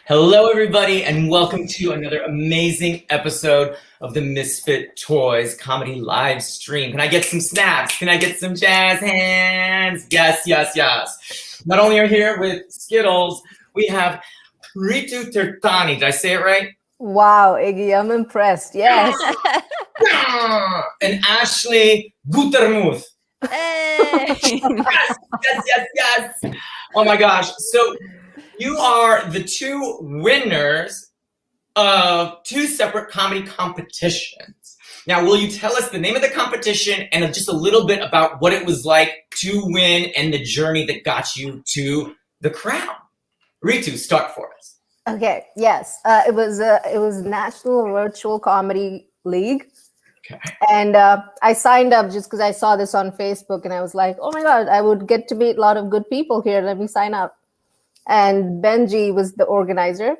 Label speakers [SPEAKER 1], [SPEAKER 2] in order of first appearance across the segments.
[SPEAKER 1] Hello, everybody, and welcome to another amazing episode of the Misfit Toys comedy live stream. Can I get some snaps? Can I get some jazz hands? Yes, yes, yes. Not only are here with Skittles, we have Ritu Tirthani. Did I say it right?
[SPEAKER 2] Wow, Iggy, I'm impressed. Yes.
[SPEAKER 1] And Ashley Gutermuth.
[SPEAKER 3] Hey!
[SPEAKER 1] Yes. Oh my gosh. So you are the two winners of two separate comedy competitions. Now, will you tell us the name of the competition and just a little bit about what it was like to win and the journey that got you to the crown? Ritu, start for us.
[SPEAKER 2] Okay. Yes. It was National Virtual Comedy League.
[SPEAKER 1] Okay.
[SPEAKER 2] And I signed up just because I saw this on Facebook, and I was like, oh my God, I would get to meet a lot of good people here. Let me sign up. And Benji was the organizer.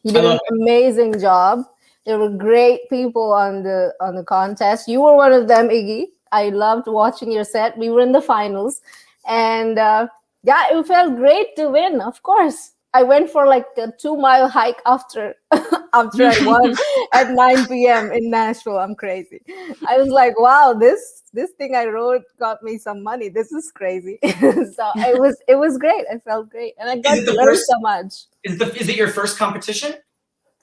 [SPEAKER 2] He did an amazing job. There were great people on the contest. You were one of them, Iggy. I loved watching your set. We were in the finals. And it felt great to win, of course. I went for like a 2-mile hike after I won at 9 p.m. in Nashville. I'm crazy. I was like, wow, this thing I wrote got me some money. This is crazy. So it was great. I felt great, and I got to learn so much.
[SPEAKER 1] Is it your first competition?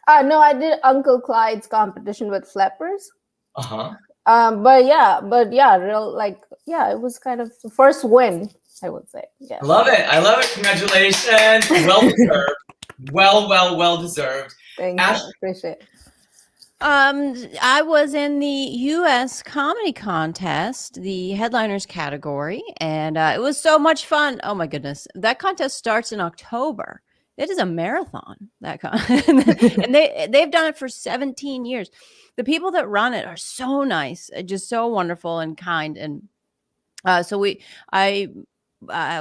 [SPEAKER 2] No, I did Uncle Clyde's competition with flappers.
[SPEAKER 1] Uh-huh.
[SPEAKER 2] But yeah, it was kind of the first win, I would say. Yeah.
[SPEAKER 1] I love it. Congratulations. Well deserved. Well deserved.
[SPEAKER 2] Thank you. Appreciate it.
[SPEAKER 3] I was in the U.S. comedy contest, the headliners category, and it was so much fun. Oh my goodness. That contest starts in October. It is a marathon, and they've done it for 17 years. The people that run it are so nice, just so wonderful and kind. And so I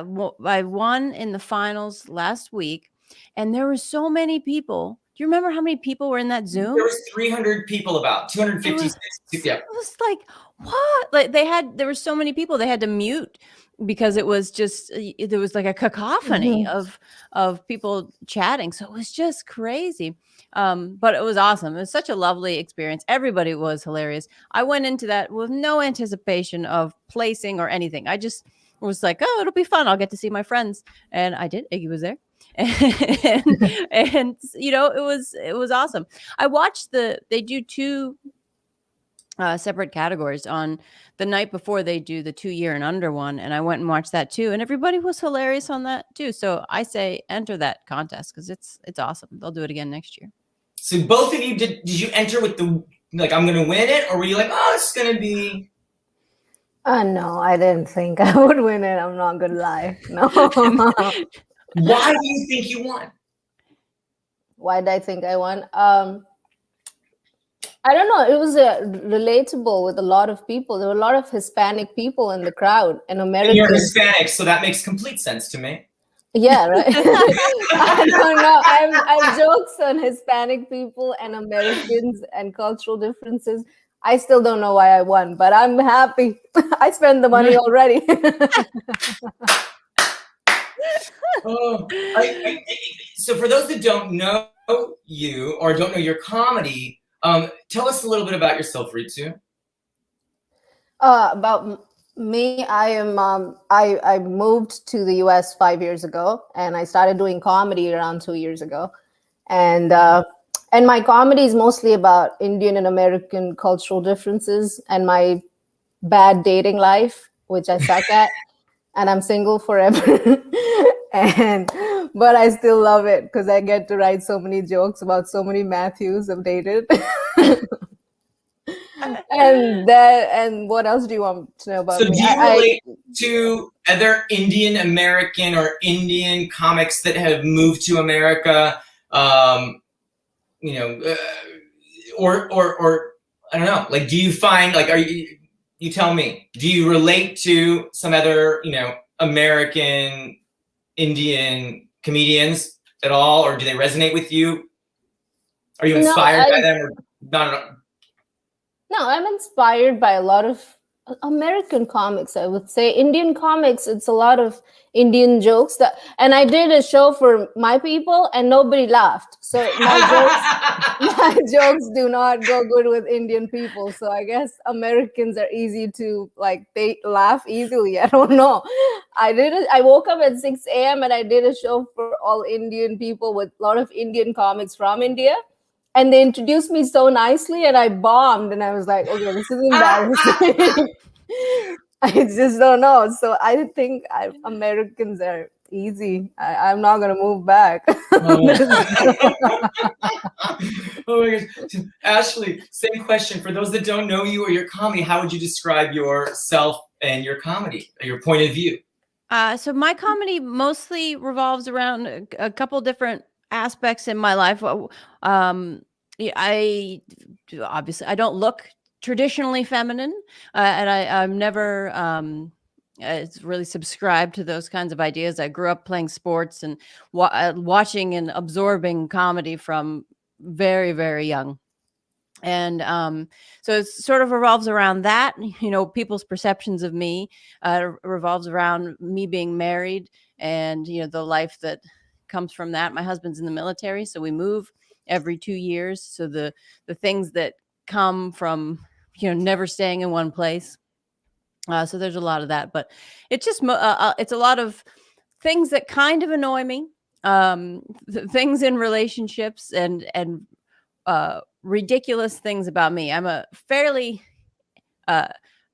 [SPEAKER 3] won in the finals last week, and there were so many people. Do you remember how many people were in that Zoom?
[SPEAKER 1] There was 300 people, about 256. Yeah.
[SPEAKER 3] It was like, what? Like there were so many people they had to mute because it was just, there was like a cacophony of people chatting. So it was just crazy. But it was awesome. It was such a lovely experience. Everybody was hilarious. I went into that with no anticipation of placing or anything. I just was like, oh, it'll be fun. I'll get to see my friends. And I did. Iggy was there. and it was awesome. I watched they do two separate categories on the night before they do the 2-year and under one, and I went and watched that too, and everybody was hilarious on that too. So I say enter that contest because it's awesome. They'll do it again next year.
[SPEAKER 1] So both of you did you enter with the I'm gonna win it, or were you like, oh, it's gonna be?
[SPEAKER 2] No, I didn't think I would win it. I'm not gonna lie. No.
[SPEAKER 1] Why do you think you won?
[SPEAKER 2] Why did I think I won? I don't know. It was relatable with a lot of people. There were a lot of Hispanic people in the crowd, and Americans.
[SPEAKER 1] You're Hispanic, so that makes complete sense to me.
[SPEAKER 2] Yeah, right. I don't know. I have jokes on Hispanic people and Americans and cultural differences. I still don't know why I won, but I'm happy. I spent the money already.
[SPEAKER 1] So for those that don't know you or don't know your comedy, tell us a little bit about yourself, Ritu.
[SPEAKER 2] About me, I am. I moved to the U.S. 5 years ago, and I started doing comedy around 2 years ago, and my comedy is mostly about Indian and American cultural differences and my bad dating life, which I suck at, and I'm single forever. But I still love it because I get to write so many jokes about so many Matthews I've dated. And what else do you want to know about me?
[SPEAKER 1] So do you relate to other Indian American or Indian comics that have moved to America? Or I don't know. Like, do you find you tell me? Do you relate to some other American Indian comedians at all, or do they resonate with you? Are you inspired by them, or not?
[SPEAKER 2] No, I'm inspired by a lot of American comics, I would say. Indian comics, it's a lot of Indian jokes that, and I did a show for my people and nobody laughed. So my jokes do not go good with Indian people. So I guess Americans are easy to like, they laugh easily. I don't know. I woke up at 6 a.m. and I did a show for all Indian people with a lot of Indian comics from India. And they introduced me so nicely and I bombed and I was like, okay, this is embarrassing. I just don't know. So I think Americans are easy. I'm not going to move back.
[SPEAKER 1] Oh my gosh. Ashley, same question. For those that don't know you or your comedy, how would you describe yourself and your comedy, your point of view?
[SPEAKER 3] So my comedy mostly revolves around a couple different aspects in my life. I obviously I don't look traditionally feminine, and I'm never it's really subscribed to those kinds of ideas. I grew up playing sports and watching and absorbing comedy from very, very young. And so it sort of revolves around that, people's perceptions of me, revolves around me being married and, the life that comes from that. My husband's in the military, so we move every 2 years. So the things that come from, never staying in one place. So there's a lot of that, but it's just, it's a lot of things that kind of annoy me, things in relationships and ridiculous things about me. I'm a fairly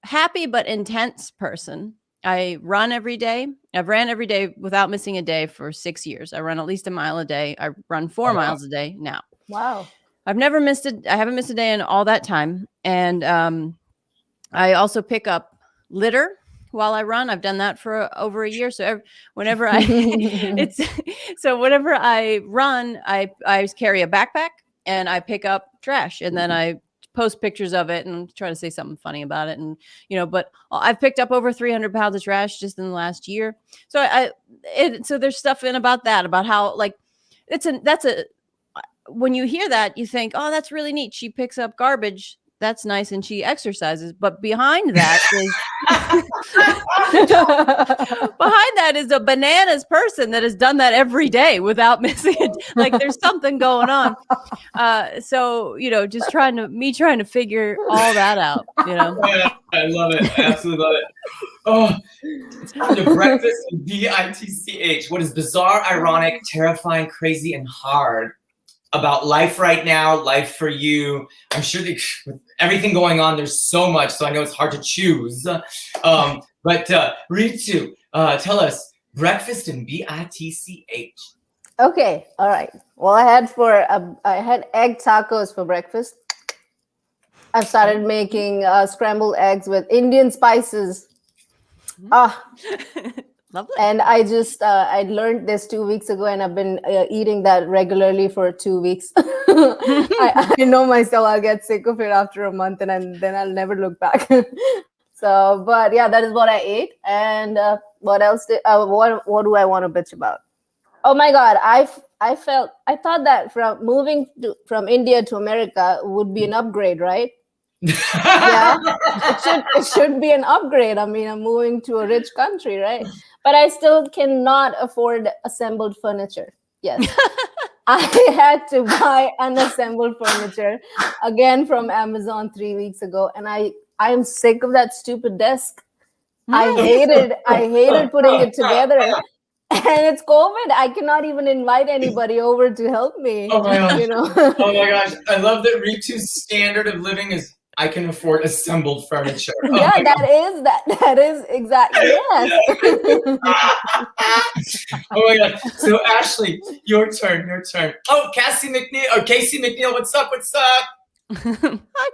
[SPEAKER 3] happy but intense person. I run every day. I've ran every day without missing a day for 6 years. I run at least a mile a day. I run 4 miles a day now.
[SPEAKER 2] Wow.
[SPEAKER 3] I haven't missed a day in all that time. And I also pick up litter while I run. I've done that for over a year. So whenever I whenever I run, I carry a backpack and I pick up trash, and then I post pictures of it and try to say something funny about it. And, but I've picked up over 300 pounds of trash just in the last year. So so there's stuff in about that, about how like, when you hear that, you think, oh, that's really neat. She picks up garbage. That's nice. And she exercises. But behind that is a bananas person that has done that every day without missing it. Like there's something going on. So, just trying to figure all that out,
[SPEAKER 1] Yeah, I love it. I absolutely love it. Oh, it's time to breakfast and BITCH. What is bizarre, ironic, terrifying, crazy, and hard about life right now, life for you? I'm sure that with everything going on, there's so much, so I know it's hard to choose. But Ritu, tell us, breakfast and BITCH.
[SPEAKER 2] Okay, all right. Well, I had egg tacos for breakfast. I've started making scrambled eggs with Indian spices.
[SPEAKER 3] Lovely.
[SPEAKER 2] And I just I learned this 2 weeks ago, and I've been eating that regularly for 2 weeks. I know myself, I'll get sick of it after a month, and then I'll never look back. So, but yeah, that is what I ate. And what else? What do I want to bitch about? Oh my God, I thought that from moving from India to America would be an upgrade, right? Yeah, it should be an upgrade. I mean, I'm moving to a rich country, right? But I still cannot afford assembled furniture. Yes. I had to buy unassembled furniture again from Amazon 3 weeks ago, and I am sick of that stupid desk. I hated putting it together. And it's COVID. I cannot even invite anybody over to help me.
[SPEAKER 1] Oh my gosh. Oh my gosh. I love that Ritu's standard of living is I can afford assembled furniture. Oh
[SPEAKER 2] yeah, that is exactly, yes.
[SPEAKER 1] Oh my God. So Ashley, your turn. Oh, Cassie McNeil, what's up?
[SPEAKER 3] Hi,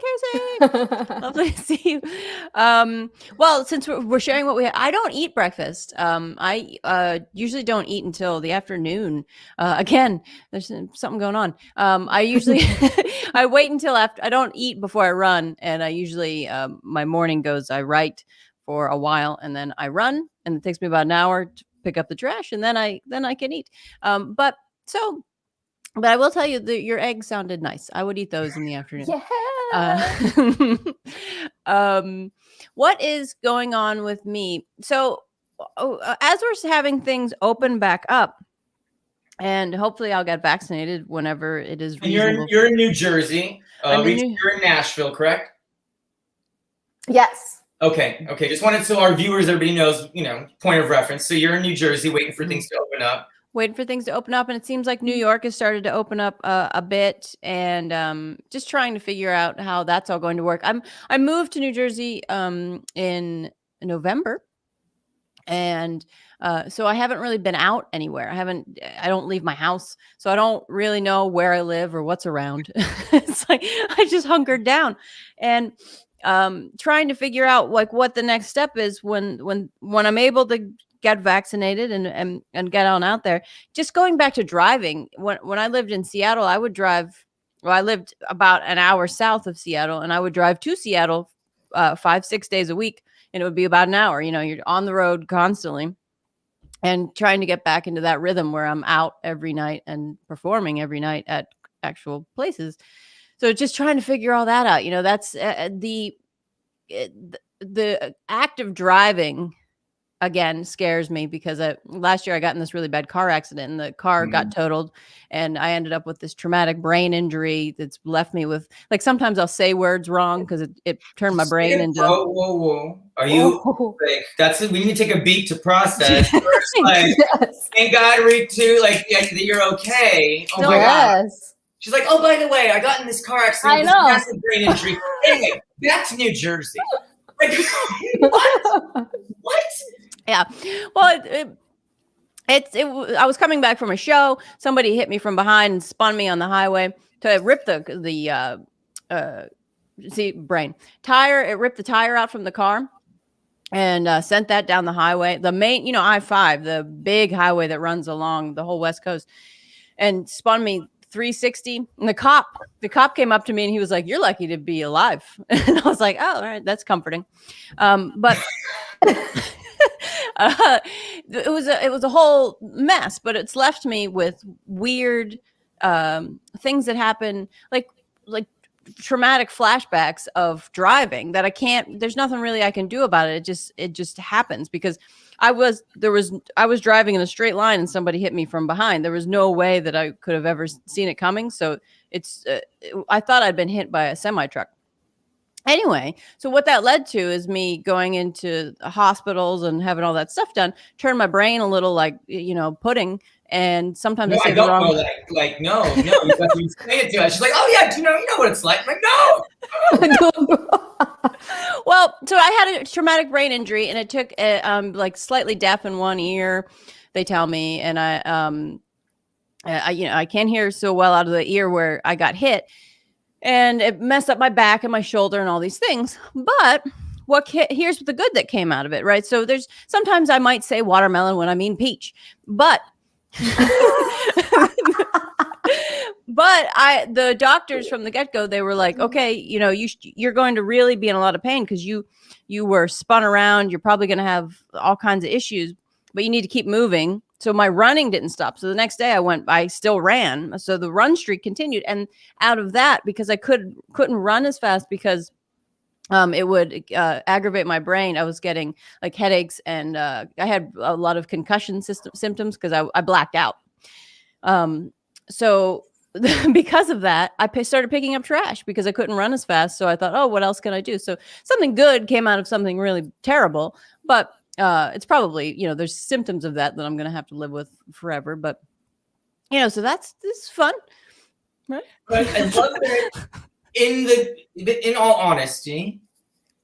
[SPEAKER 3] Casey. Lovely to see you. Well, since we're sharing what we have, I don't eat breakfast. I usually don't eat until the afternoon. Again, there's something going on. I usually I wait until after. I don't eat before I run, and I usually my morning goes. I write for a while, and then I run, and it takes me about an hour to pick up the trash, and then I can eat. But I will tell you that your eggs sounded nice. I would eat those in the afternoon.
[SPEAKER 2] Yeah,
[SPEAKER 3] What is going on with me? So, as we're having things open back up, and hopefully I'll get vaccinated whenever it is
[SPEAKER 1] And
[SPEAKER 3] reasonable.
[SPEAKER 1] you're in New Jersey.
[SPEAKER 3] I'm in
[SPEAKER 1] You're in Nashville, correct?
[SPEAKER 2] Yes.
[SPEAKER 1] Okay. Just wanted so our viewers, everybody knows, point of reference. So you're in New Jersey, waiting for things to open up.
[SPEAKER 3] Waiting for things to open up, and it seems like New York has started to open up a bit, and just trying to figure out how that's all going to work. I moved to New Jersey in November, and so I haven't really been out anywhere. I don't leave my house, so I don't really know where I live or what's around. It's like I just hunkered down, and trying to figure out like what the next step is when I'm able to get vaccinated and get on out there. Just going back to driving, when I lived in Seattle, I would drive. Well, I lived about an hour south of Seattle, and I would drive to Seattle 5-6 days a week, and it would be about an hour. You're on the road constantly, and trying to get back into that rhythm where I'm out every night and performing every night at actual places. So just trying to figure all that out. That's the act of driving again scares me, because last year I got in this really bad car accident, and the car got totaled, and I ended up with this traumatic brain injury that's left me with, like, sometimes I'll say words wrong because it turned my brain into.
[SPEAKER 1] Whoa. Are you like, we need to take a beat to process. First, like,
[SPEAKER 2] Yes.
[SPEAKER 1] thank God, Ritu, like that you're okay. Oh my God.
[SPEAKER 2] Yes.
[SPEAKER 1] She's like, oh, by the way, I got in this car accident.
[SPEAKER 2] I know.
[SPEAKER 1] Massive brain injury. Anyway, back to New Jersey. Like, what?
[SPEAKER 3] Yeah. Well, I was coming back from a show. Somebody hit me from behind and spun me on the highway to rip the brain tire. It ripped the tire out from the car and sent that down the highway. The main, I-5, the big highway that runs along the whole West Coast, and spun me 360. And the cop came up to me and he was like, "You're lucky to be alive." And I was like, "Oh, all right, that's comforting." But it was a whole mess, but it's left me with weird things that happen, like traumatic flashbacks of driving that there's nothing really I can do about it. It just happens because I was driving in a straight line and somebody hit me from behind. There was no way that I could have ever seen it coming. So I thought I'd been hit by a semi truck. Anyway, so what that led to is me going into hospitals and having all that stuff done, turned my brain a little like, pudding. And sometimes I say the wrong.
[SPEAKER 1] Know, like, no, you have to explain it to her. She's like, oh yeah, you know what it's like. I'm like, no.
[SPEAKER 3] Well, so I had a traumatic brain injury, and it took like slightly deaf in one ear, they tell me, and I can't hear so well out of the ear where I got hit, and it messed up my back and my shoulder and all these things. But here's the good that came out of it, right? So sometimes I might say watermelon when I mean peach, but but the doctors from the get-go, they were like, okay, you're going to really be in a lot of pain because you were spun around. You're probably going to have all kinds of issues, but you need to keep moving. So my running didn't stop. So the next day I still ran. So the run streak continued. And out of that, because I couldn't run as fast because it would aggravate my brain. I was getting like headaches, and I had a lot of concussion symptoms because I blacked out. So because of that, I started picking up trash because I couldn't run as fast. So I thought, oh, what else can I do? So something good came out of something really terrible, but it's probably, there's symptoms of that I'm going to have to live with forever. But, so this is fun. Right.
[SPEAKER 1] But I love that in all honesty,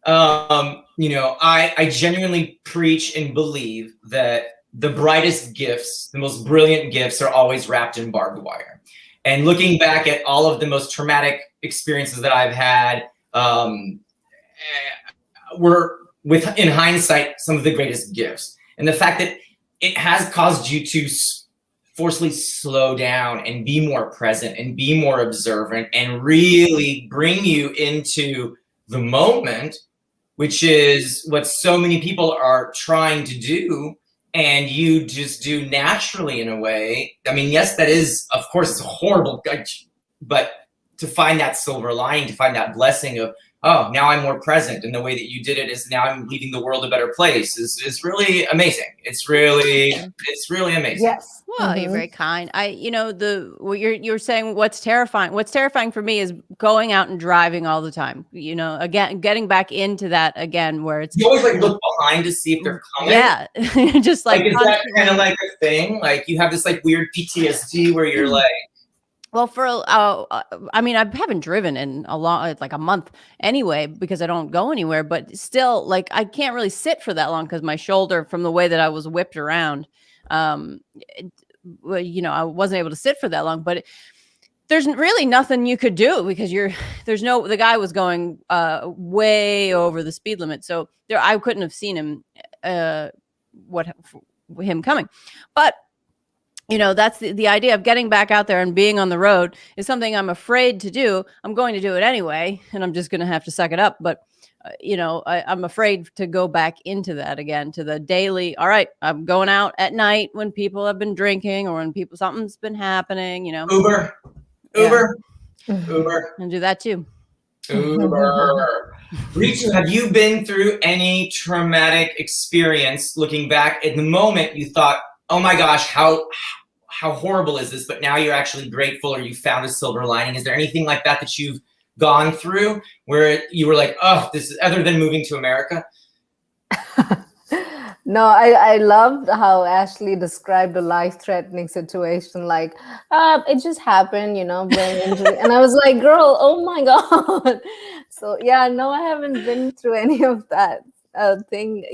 [SPEAKER 1] I genuinely preach and believe that the brightest gifts, the most brilliant gifts, are always wrapped in barbed wire. And looking back at all of the most traumatic experiences that I've had, were, in hindsight, some of the greatest gifts. And the fact that it has caused you to forcefully slow down and be more present and be more observant and really bring you into the moment, which is what so many people are trying to do, and you just do naturally in a way. I mean, yes, that is, of course, it's horrible, but to find that silver lining, to find that blessing of, oh, now I'm more present, and the way that you did it is now I'm leaving the world a better place is really amazing. It's really amazing.
[SPEAKER 2] Yes.
[SPEAKER 3] Well, you're very kind. What you're saying, what's terrifying? What's terrifying for me is going out and driving all the time. Again, getting back into that again, where it's
[SPEAKER 1] you always like look behind to see if they're coming.
[SPEAKER 3] Yeah, just like
[SPEAKER 1] is that kind of like a thing? Like you have this like weird PTSD where you're like,
[SPEAKER 3] well, I mean, I haven't driven in like a month anyway, because I don't go anywhere, but still, like, I can't really sit for that long because my shoulder, from the way that I was whipped around, I wasn't able to sit for that long. But there's really nothing you could do because the guy was going way over the speed limit, so I couldn't have seen him him coming. But that's the idea of getting back out there and being on the road is something I'm afraid to do. I'm going to do it anyway, and I'm just going to have to suck it up. But, I'm afraid to go back into that again, to the daily. All right, I'm going out at night when people have been drinking or when something's been happening,
[SPEAKER 1] Uber,
[SPEAKER 3] and do that too.
[SPEAKER 1] Uber. Ritu, have you been through any traumatic experience looking back at the moment you thought, oh my gosh, how horrible is this? But now you're actually grateful, or you found a silver lining. Is there anything like that you've gone through where you were like, oh, this is, other than moving to America?
[SPEAKER 2] No, I loved how Ashley described a life-threatening situation. Like, it just happened, brain injury. And I was like, girl, oh my God. So yeah, no, I haven't been through any of that thing,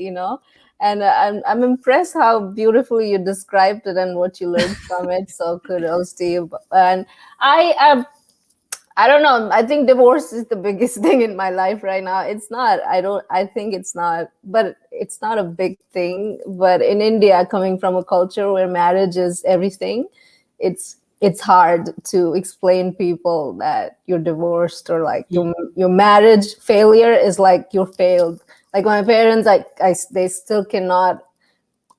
[SPEAKER 2] And I'm impressed how beautifully you described it and what you learned from it. So kudos to you. And I don't know. I think divorce is the biggest thing in my life right now. It's not. I think it's not. But it's not a big thing. But in India, coming from a culture where marriage is everything, it's hard to explain people that you're divorced, or like your marriage failure is like you're failed. Like my parents, they still cannot.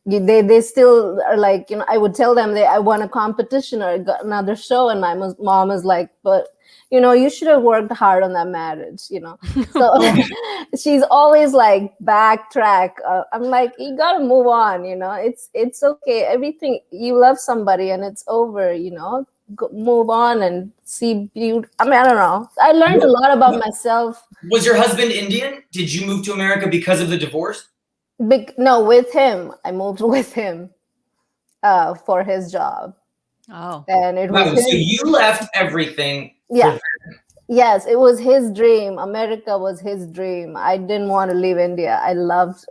[SPEAKER 2] They still are like, I would tell them I won a competition or got another show, and my mom is like, but you should have worked hard on that marriage, So she's always like backtrack. I'm like, you gotta move on, It's okay. Everything, you love somebody and it's over, move on and see beauty. I mean, I don't know. I learned a lot about myself.
[SPEAKER 1] Was your husband Indian? Did you move to America because of the divorce?
[SPEAKER 2] No, with him. I moved with him for his job.
[SPEAKER 3] Oh.
[SPEAKER 2] And it was
[SPEAKER 1] so you left everything.
[SPEAKER 2] Yeah. Yes, it was his dream. America was his dream. I didn't want to leave India. I loved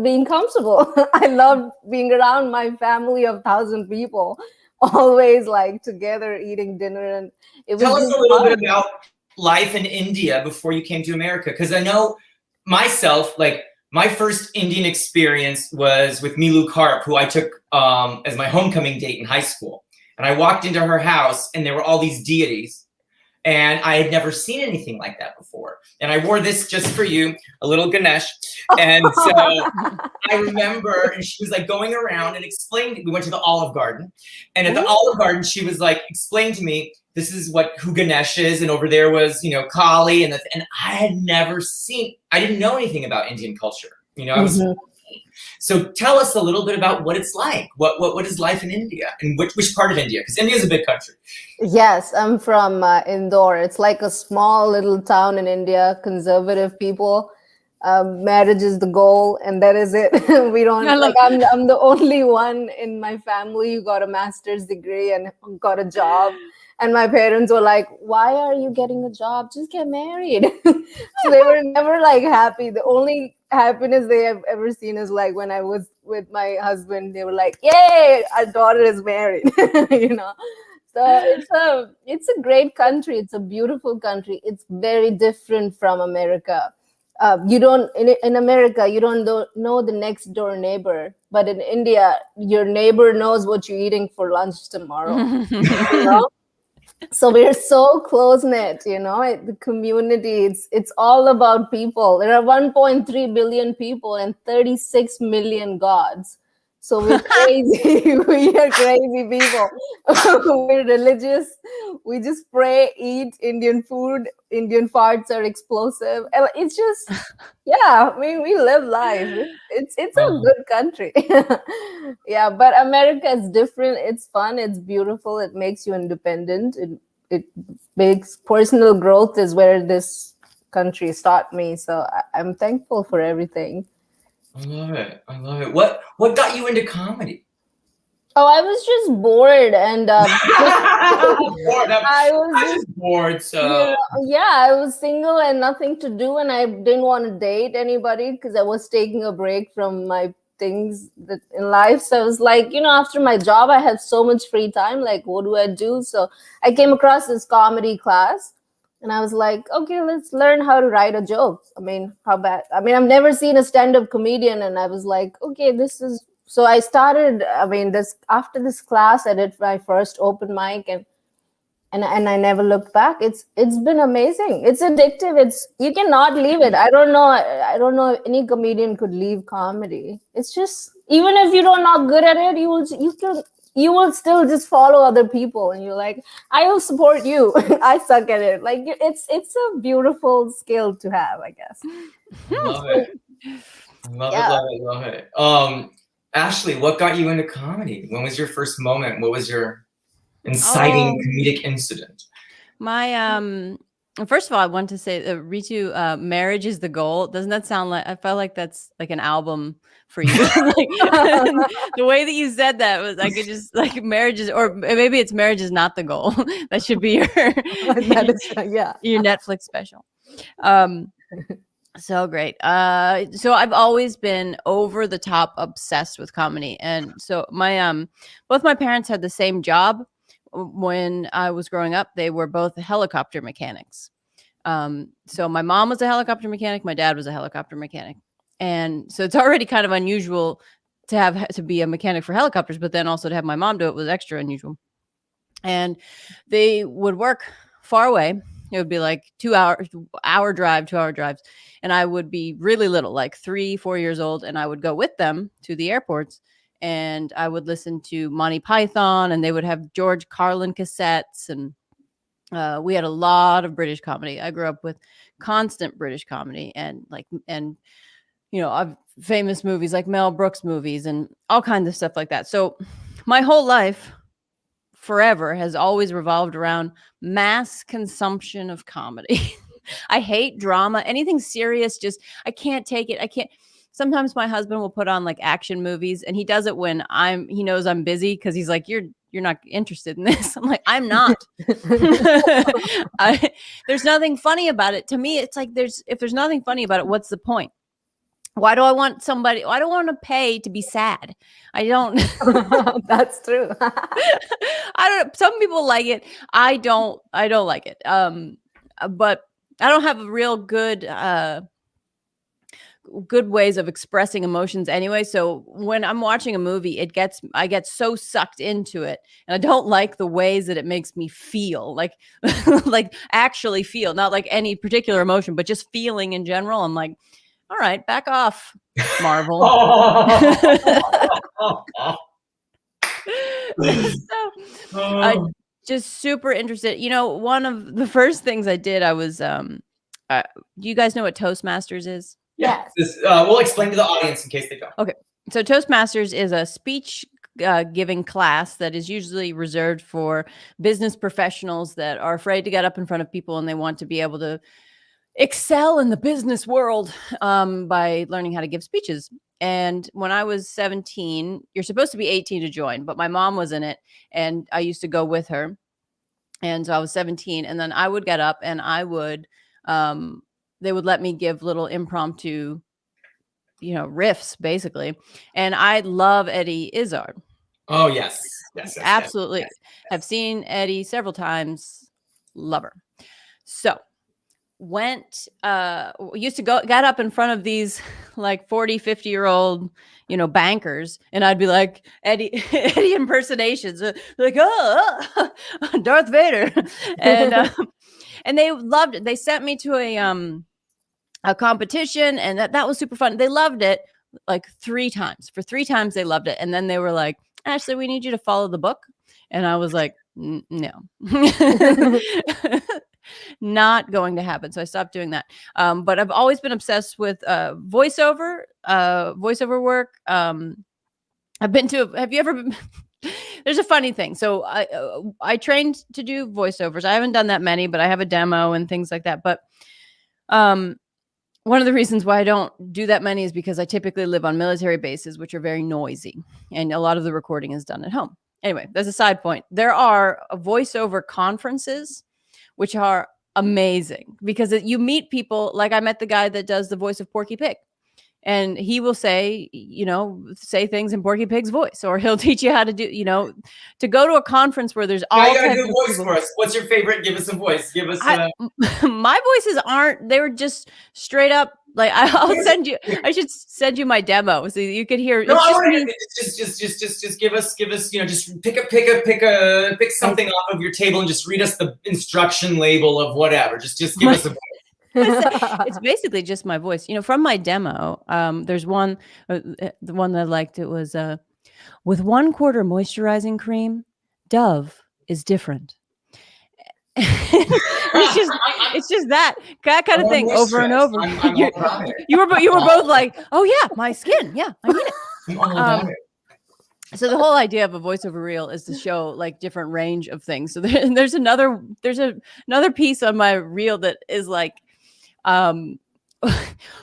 [SPEAKER 2] being comfortable. I loved being around my family of 1,000 people, always like together eating dinner. And it was.
[SPEAKER 1] Tell us a little bit about life in India before you came to America, because I know myself, like my first Indian experience was with Milu Karp, who I took as my homecoming date in high school. And I walked into her house and there were all these deities, and I had never seen anything like that before. And I wore this just for you, a little Ganesh. And so I remember, and she was like going around and explaining, we went to the Olive Garden, and at the Olive Garden, she was like, explain to me, this is who Ganesh is. And over there was, Kali. And I had never seen, I didn't know anything about Indian culture. I was So tell us a little bit about what it's like. What is life in India, and which part of India? Because India is a big country.
[SPEAKER 2] Yes, I'm from Indore. It's like a small little town in India. Conservative people. Marriage is the goal, and that is it. We don't I'm the only one in my family who got a master's degree and got a job. And my parents were like, why are you getting a job? Just get married. So they were never like happy. The only happiness they have ever seen is like when I was with my husband, they were like, yay, our daughter is married. So it's a great country. It's a beautiful country. It's very different from America. You don't in America, you don't know the next door neighbor, but in India, your neighbor knows what you're eating for lunch tomorrow. So we're so close knit, the community. It's all about people. There are 1.3 billion people and 36 million gods. So we're crazy. We are crazy people. We're religious. We just pray, eat Indian food. Indian farts are explosive. And it's just, yeah, I mean, we live life. It's a good country. Yeah, but America is different. It's fun. It's beautiful. It makes you independent. It makes personal growth is where this country taught me. So I'm thankful for everything.
[SPEAKER 1] I love it. I love it. What got you into comedy?
[SPEAKER 2] Oh, I was just bored, and
[SPEAKER 1] Bored.
[SPEAKER 2] I was
[SPEAKER 1] just bored. So
[SPEAKER 2] you know, yeah, I was single and nothing to do, and I didn't want to date anybody because I was taking a break from my things that in life. So I was like, after my job, I had so much free time. Like, what do I do? So I came across this comedy class. And I was like, okay, let's learn how to write a joke. I mean, how bad? I mean, I've never seen a stand-up comedian. And I was like, okay, this is... So I started, I mean, after this class, I did my first open mic and I never looked back. It's been amazing. It's addictive. You cannot leave it. I don't know if any comedian could leave comedy. It's just, even if you're not good at it, you will still just follow other people, and you're like, I will support you. I suck at it. Like, it's a beautiful skill to have, I guess.
[SPEAKER 1] Love it. Love it. Ashley, what got you into comedy? When was your first moment? What was your inciting comedic incident?
[SPEAKER 3] My first of all, I want to say Ritu, marriage is the goal. Doesn't that sound like, I felt like that's like an album for you? Like, the way that you said that was, I could just, like, marriage is, or maybe it's marriage is not the goal. That should be your your Netflix special. So great. So I've always been over the top obsessed with comedy, and so my both my parents had the same job. When I was growing up, they were both helicopter mechanics. So my mom was a helicopter mechanic. My dad was a helicopter mechanic. And so it's already kind of unusual to be a mechanic for helicopters, but then also to have my mom do it was extra unusual. And they would work far away. It would be like 2 hour drives. And I would be really little, like 3-4 years old. And I would go with them to the airports. And I would listen to Monty Python, and they would have George Carlin cassettes. And we had a lot of British comedy. I grew up with constant British comedy and famous movies like Mel Brooks movies and all kinds of stuff like that. So my whole life forever has always revolved around mass consumption of comedy. I hate drama, anything serious. I can't take it. I can't. Sometimes my husband will put on like action movies, and he does it when he knows I'm busy, because he's like, you're not interested in this. I'm like, I'm not. There's nothing funny about it. To me, it's like, if there's nothing funny about it, what's the point? Why do I want to pay to be sad? I don't.
[SPEAKER 2] That's true.
[SPEAKER 3] I don't. Some people like it. I don't like it. But I don't have a real good ways of expressing emotions anyway. So when I'm watching a movie, I get so sucked into it, and I don't like the ways that it makes me feel, like like actually feel, not like any particular emotion, but just feeling in general. I'm like, all right, back off, Marvel. So just super interested. One of the first things I did, I was do you guys know what Toastmasters is?
[SPEAKER 2] Yes.
[SPEAKER 1] We'll explain to the audience in case they don't.
[SPEAKER 3] Okay. So Toastmasters is a speech giving class that is usually reserved for business professionals that are afraid to get up in front of people, and they want to be able to excel in the business world by learning how to give speeches. And when I was 17, you're supposed to be 18 to join, but my mom was in it, and I used to go with her. And so I was 17, and then I would get up and I would they would let me give little impromptu, riffs, basically. And I love Eddie Izzard.
[SPEAKER 1] Oh, yes.
[SPEAKER 3] Absolutely.
[SPEAKER 1] Yes.
[SPEAKER 3] Have seen Eddie several times. Love her. So used to got up in front of these like 40, 50-year-old, bankers. And I'd be like, Eddie impersonations, like, oh, Darth Vader. And they loved it. They sent me to a competition, and that was super fun. They loved it. like 3 times. For 3 times they loved it. And then they were like, Ashley, we need you to follow the book. And I was like, no. Not going to happen. So I stopped doing that. But I've always been obsessed with voiceover work. I've been to, have you ever been, there's a funny thing. So I trained to do voiceovers. I haven't done that many, but I have a demo and things like that. But one of the reasons why I don't do that many is because I typically live on military bases, which are very noisy. And a lot of the recording is done at home. Anyway, that's a side point. There are voiceover conferences, which are amazing because you meet people. Like I met the guy that does the voice of Porky Pig. And he will say, say things in Porky Pig's voice, or he'll teach you how to do, to go to a conference where there's all.
[SPEAKER 1] You gotta do a voice for us. What's your favorite? Give us a voice. Give us.
[SPEAKER 3] My voices aren't. They were just straight up. Like I'll send you. I should send you my demo so you could hear.
[SPEAKER 1] No, just give us. Just pick something off of your table and just read us the instruction label of whatever. Just give us a voice.
[SPEAKER 3] It's basically just my voice. From my demo, there's one, the one that I liked. It was with 1/4 moisturizing cream, Dove is different. it's just that kind of thing over and over. You were both like, oh yeah, my skin, yeah, I mean it. So the whole idea of a voiceover reel is to show like different range of things. So there's another piece on my reel that is like, you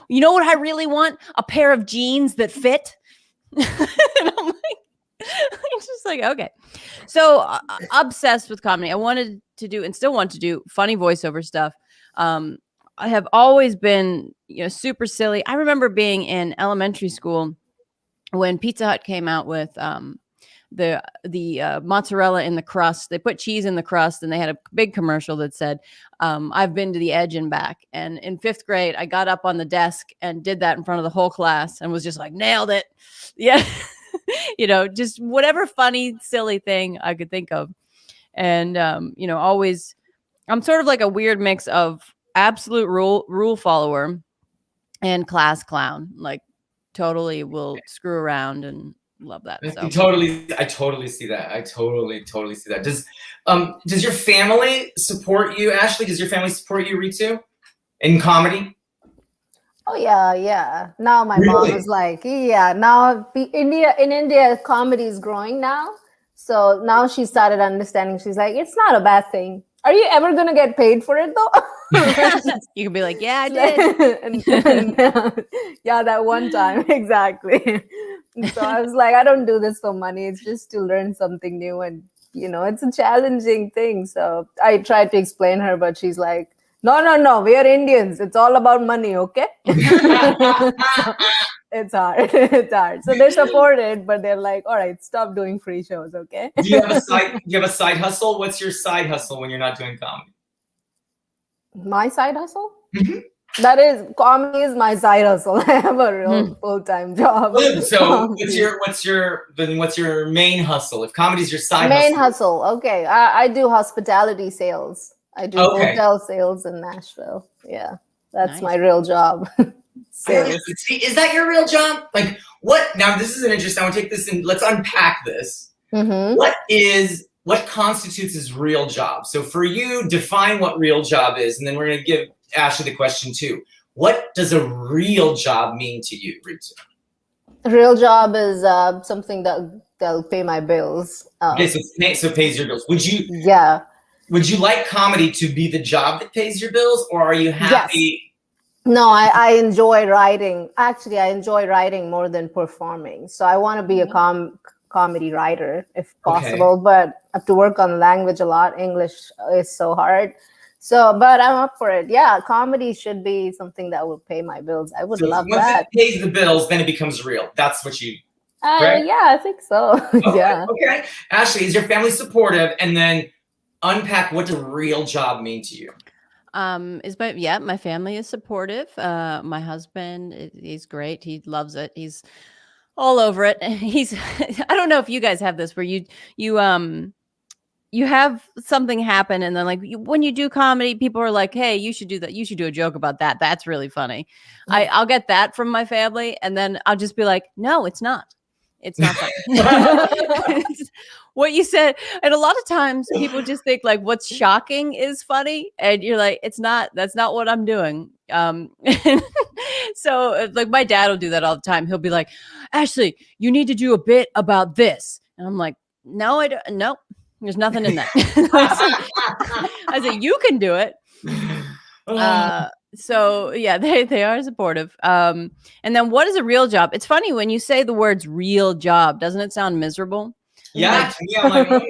[SPEAKER 3] know what I really want? A pair of jeans that fit. And I'm like, I'm just like, okay. So obsessed with comedy. I wanted to do and still want to do funny voiceover stuff. I have always been, super silly. I remember being in elementary school when Pizza Hut came out with the mozzarella in the crust. They put cheese in the crust, and they had a big commercial that said, I've been to the edge and back. And in 5th grade, I got up on the desk and did that in front of the whole class and was just like, nailed it. Yeah. Just whatever funny, silly thing I could think of. And, always, I'm sort of like a weird mix of absolute rule follower and class clown. Like totally will screw around and love that. So.
[SPEAKER 1] I totally see that. I totally see that. Does your family support you, Ashley? Does your family support you, Ritu, in comedy?
[SPEAKER 2] Oh yeah. Now my mom is like, yeah. Now in India, comedy is growing now. So now she started understanding. She's like, it's not a bad thing. Are you ever gonna get paid for it though?
[SPEAKER 3] You can be like, yeah, I did.
[SPEAKER 2] Yeah, that one time, exactly. So I was like, I don't do this for money. It's just to learn something new, and it's a challenging thing. So I tried to explain her, but she's like, no, we are Indians. It's all about money, okay? It's hard. So they support it, but they're like, all right, stop doing free shows, okay?
[SPEAKER 1] Do you have a side hustle? What's your side hustle when you're not doing comedy?
[SPEAKER 2] My side hustle?
[SPEAKER 1] Mm-hmm.
[SPEAKER 2] That is, comedy is my side hustle. I have a real full-time job.
[SPEAKER 1] So what's your main hustle? If comedy's your side
[SPEAKER 2] main hustle, okay. I do hospitality sales. I do hotel sales in Nashville. Yeah, that's nice. My real job.
[SPEAKER 1] Is that your real job? Like what? Now this is an interesting. I want to take this and let's unpack this.
[SPEAKER 2] Mm-hmm.
[SPEAKER 1] What constitutes as real job? So for you, define what real job is, and then we're going to give Ashley the question too. What does a real job mean to you, Ritu?
[SPEAKER 2] A real job is something that'll pay my bills.
[SPEAKER 1] Okay, so it pays your bills. Would you?
[SPEAKER 2] Yeah.
[SPEAKER 1] Would you like comedy to be the job that pays your bills, or are you happy?
[SPEAKER 2] Yes. No, I enjoy writing. Actually, I enjoy writing more than performing. So I want to be a comedy writer if possible, but I have to work on language a lot. English is so hard. So, but I'm up for it. Yeah, comedy should be something that will pay my bills. I would love that.
[SPEAKER 1] Once it pays the bills, then it becomes real. That's what you...
[SPEAKER 2] Yeah, I think so.
[SPEAKER 1] Okay,
[SPEAKER 2] yeah.
[SPEAKER 1] Okay. Ashley, is your family supportive? And then unpack what does a real job mean to you?
[SPEAKER 3] My family is supportive. My husband, he's great. He loves it. He's all over it. I don't know if you guys have this where you you have something happen, and then like when you do comedy, people are like, hey, you should do that, you should do a joke about that, that's really funny. I'll get that from my family, and then I'll just be like, no, it's not funny. It's what you said. And a lot of times people just think like what's shocking is funny, and you're like, that's not what I'm doing. So like my dad will do that all the time. He'll be like, Ashley, you need to do a bit about this, and I'm like, no, I don't. Nope. There's nothing in that. I said, you can do it. So yeah, they are supportive. And then what is a real job? It's funny when you say the words real job, doesn't it sound miserable?
[SPEAKER 1] Yeah, like,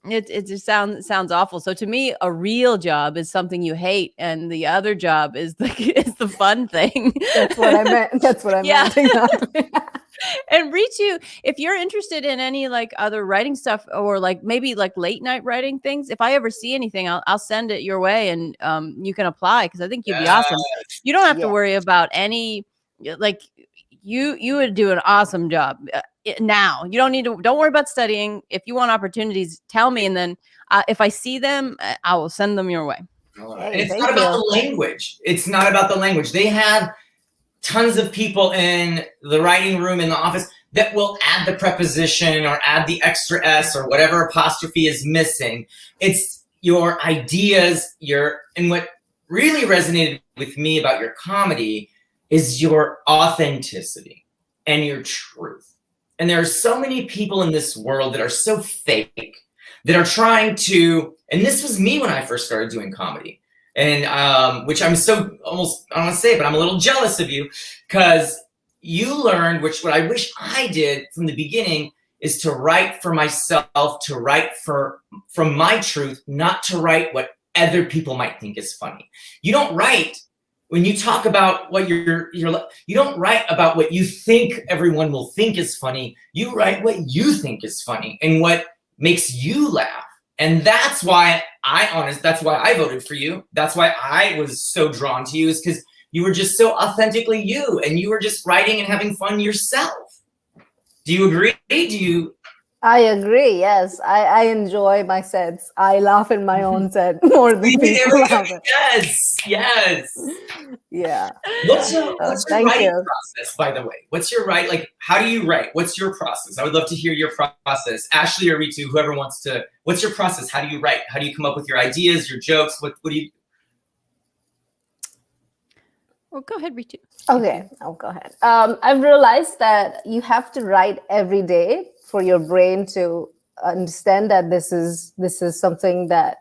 [SPEAKER 3] it just sounds awful. So to me, a real job is something you hate, and the other job is the fun thing.
[SPEAKER 2] That's what I meant. That's what I meant. Exactly.
[SPEAKER 3] And Ritu, if you're interested in any like other writing stuff, or like maybe like late night writing things, if I ever see anything, I'll send it your way, and you can apply, because I think you'd be awesome. You don't have to worry about any, like you would do an awesome job. Now you don't worry about studying. If you want opportunities, tell me, and then if I see them, I will send them your way.
[SPEAKER 1] Hey, it's not about the language. It's not about the language. They have tons of people in the writing room, in the office, that will add the preposition or add the extra S or whatever apostrophe is missing. It's your ideas, and what really resonated with me about your comedy is your authenticity and your truth. And there are so many people in this world that are so fake, that are trying to, and this was me when I first started doing comedy. And which I'm so almost, I don't want to say it, but I'm a little jealous of you, because you learned, which what I wish I did from the beginning, is to write for myself, to write from my truth, not to write what other people might think is funny. You don't write when you talk about what you don't write about what you think everyone will think is funny. You write what you think is funny and what makes you laugh. And that's why that's why I voted for you. That's why I was so drawn to you, is because you were just so authentically you, and you were just writing and having fun yourself. Do you agree?
[SPEAKER 2] I agree. Yes, I enjoy my sets. I laugh in my own set more than people laugh.
[SPEAKER 1] Yes.
[SPEAKER 2] Yeah.
[SPEAKER 1] What's your writing process, by the way? What's your how do you write? What's your process? I would love to hear your process. Ashley or Ritu, whoever wants to. What's your process? How do you write? How do you come up with your ideas, your jokes? What do you?
[SPEAKER 3] Well, go ahead, Ritu.
[SPEAKER 2] Okay, I'll go ahead. I've realized that you have to write every day for your brain to understand that this is something that